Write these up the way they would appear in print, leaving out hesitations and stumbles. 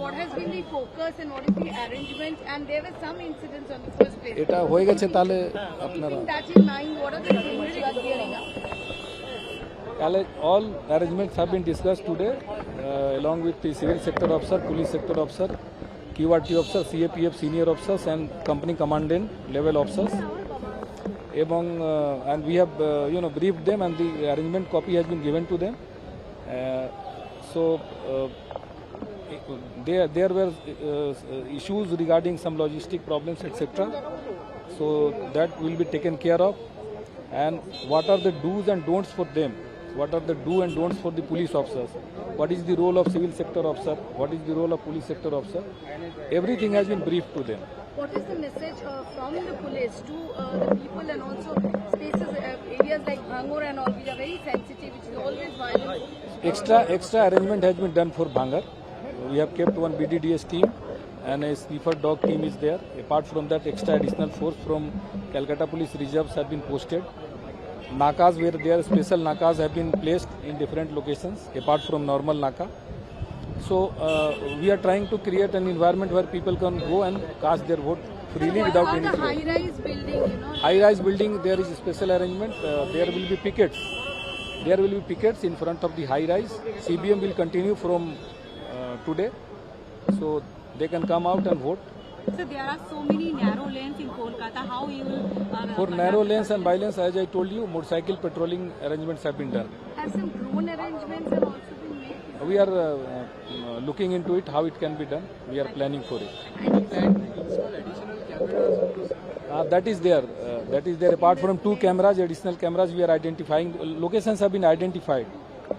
what has been the focus and what is the arrangement? And there were some incidents on the first place. এটা হয়ে গেছে তাহলে আপনারা Keeping that in mind, what are the changes you are gearing up? all arrangements have been discussed today along with the civil sector officer, police sector officer, QRT officer, CAPF senior officers and company commandant level officers. And we have briefed them and the arrangement copy has been given to them. There were issues regarding some logistic problems, etc. So that will be taken care of. And what are the do's and don'ts for them? What are the do and don'ts for the police officers? What is the role of civil sector officer? What is the role of police sector officer? Everything has been briefed to them. What is the message from the police to the people and also spaces, areas like Bhangar and all, which are very sensitive, which is always violent? Extra arrangement has been done for Bhangar. We have kept one BDDS team and a sniffer dog team is there. Apart from that, extra additional force from Calcutta Police Reserves have been posted. Nakas where there special nakas have been placed in different locations apart from normal naka. So we are trying to create an environment where people can go and cast their vote freely without any fear. High-rise building, High-rise building, there is a special arrangement. There will be pickets. There will be pickets in front of the high-rise. CBM will continue from today, so they can come out and vote. So there are so many narrow lanes in Kolkata. How you will? For narrow lanes and by lanes, as I told you, motorcycle patrolling arrangements have been done. Have some drone arrangements have also been made? We are looking into it, how it can be done. We are planning for it. That is there. Apart from 2 cameras, additional cameras, we are identifying. Locations have been identified.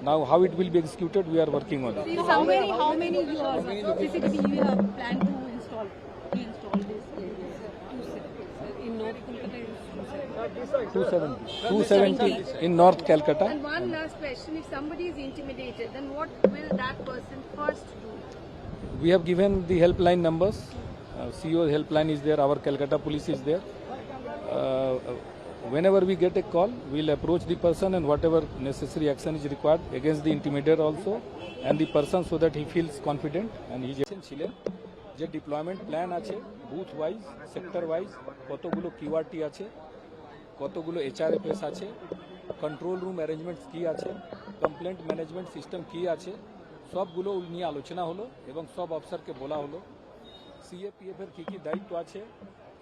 Now, how it will be executed, we are working on it. So how many CCTV you have planned to install this in North Kolkata? 270 in North Calcutta. And one last question: if somebody is intimidated, then what will that person first do? We have given the helpline numbers. CO helpline is there. Our Calcutta police is there. Whenever we get a call, we'll approach the person and whatever necessary action is required against the intimidator also and the person so that he feels confident and he ছিলেন যে deployment plan আছে booth wise sector wise কতগুলো QRT আছে কতগুলো HRFS আছে control room arrangements কি আছে complaint management system কি আছে সবগুলো নিয়ে আলোচনা হলো এবং সব অফিসারকে বলা হলো CAPF এর কি দায়িত্ব আছে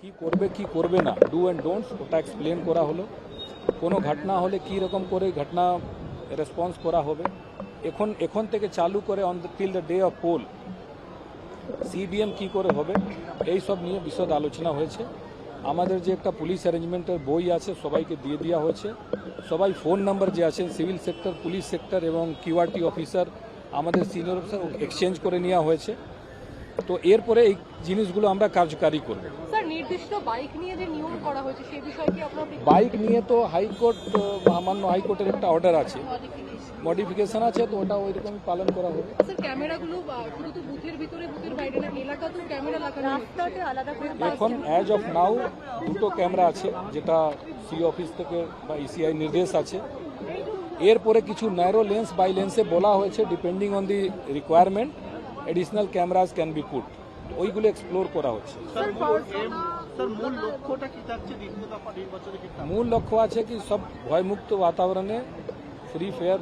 কি করবে কি করবে না ডু অ্যান্ড ডোন্টস ওটা এক্সপ্লেন করা হলো কোনো ঘটনা হলে কি রকম করে ঘটনা রেসপন্স করা হবে এখন থেকে চালু করে until the day of poll CBM কি করে হবে এই সব নিয়ে বিশদ আলোচনা হয়েছে আমাদের যে একটা পুলিশ অ্যারেঞ্জমেন্টের বই আছে সবাইকে দিয়ে দেওয়া হয়েছে সবাই ফোন নাম্বার যে আছে সিভিল সেক্টর পুলিশ সেক্টর এবং কিউআরটি অফিসার আমাদের সিনিয়র অফিসার এক্সচেঞ্জ করে নেওয়া হয়েছে তো এরপরে এই জিনিসগুলো আমরা কার্যকারী করব স্যার নির্দিষ্ট বাইক নিয়ে যে নিয়ম করা হয়েছে সেই বিষয়ে কি আপনারা বাইক নিয়ে তো হাইকোর্ট মাননীয় হাইকোর্টের একটা অর্ডার আছে মডিফিকেশন আছে তো ওটা ওইরকমই পালন করা হবে স্যার ক্যামেরাগুলো শুধু তো বুথের ভিতরে বুথের বাইরে না এলাকাতেও ক্যামেরা লাগানো রাস্তাতে আলাদা করে এখন অ্যাজ অফ নাও 2টো ক্যামেরা আছে যেটা সি অফিস থেকে বা ইসিআই নির্দেশ আছে এরপরে কিছু ন্যারো লেন্স বাই লেন্সে বলা হয়েছে depending on the requirement additional cameras can be put ওইগুলো এক্সপ্লোর করা হচ্ছে মূল লক্ষ্য আছে কি সব ভয়মুক্ত বাতাবরণে ফ্রি ফেয়ার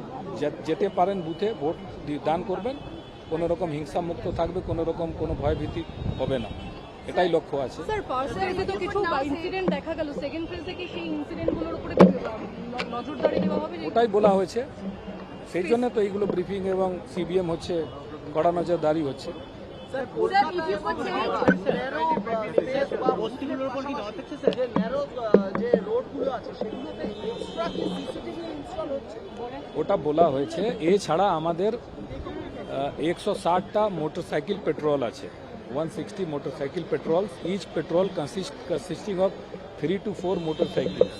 যেতে পারেন বুথে ভোট দান করবেন কোনো রকম হিংসা মুক্ত থাকবে কোনো রকম কোনো ভয়ভীতি হবে না এটাই লক্ষ্য আছে স্যার পার্সোনালি তো কিছু ইনসিডেন্ট দেখা গেল সেকেন্ড ফেজে কি সেই ইনসিডেন্টগুলোর উপরে নজরদারি দেওয়া হবে ওটাই বলা হয়েছে সেই জন্য তো এইগুলো ব্রিফিং এবং CBM হচ্ছে কড়া নজরদারি হচ্ছে ওটা বলা হয়েছে এছাড়া আমাদের 160টা মোটরসাইকেল পেট্রোল আছে 160 motorcycle patrols, each patrol consisting of 3 to 4 motorcycles,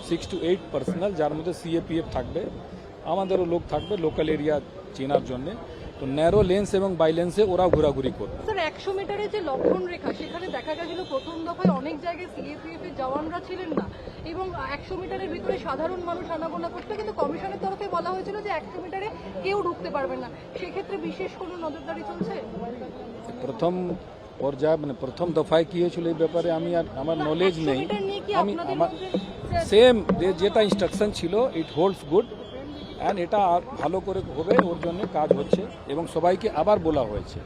6 to 8 personnel, যার মধ্যে CAPF থাকবে আমাদেরও লোক থাকবে লোকাল এরিয়া চেনার জন্য তো ন্যারো লেন্স এবং বাই লেন্সে ওরা ঘোরাঘুরি করবে স্যার 100 মিটারের যে লক্ষণ রেখা সেখানে দেখা গেছিল প্রথম দফায় অনেক জায়গায় CAPF এর জওয়ানরা ছিলেন না এবং 100 মিটারের ভিতরে সাধারণ মানুষ আনাগোনা করতে কিন্তু কমিশনের তরফে বলা হয়েছিল যে 100 মিটারে কেউ ঢুকতে পারবে না সেক্ষেত্রে বিশেষ কোনো নজরদারি চলছে প্রথম পর্যায়ে মানে প্রথম দফায় কি হয়েছিল এই ব্যাপারে আমি আর আমার নলেজ 100 নেই। মিটার নিয়ে কি আমি আপনাদের আমার মধ্যে সেম যেটা ইনস্ট্রাকশন ছিল ইট হোল্ডস গুড অ্যান্ড এটা আর ভালো করে হবে ওর জন্য কাজ হচ্ছে এবং সবাইকে আবার বলা হয়েছে।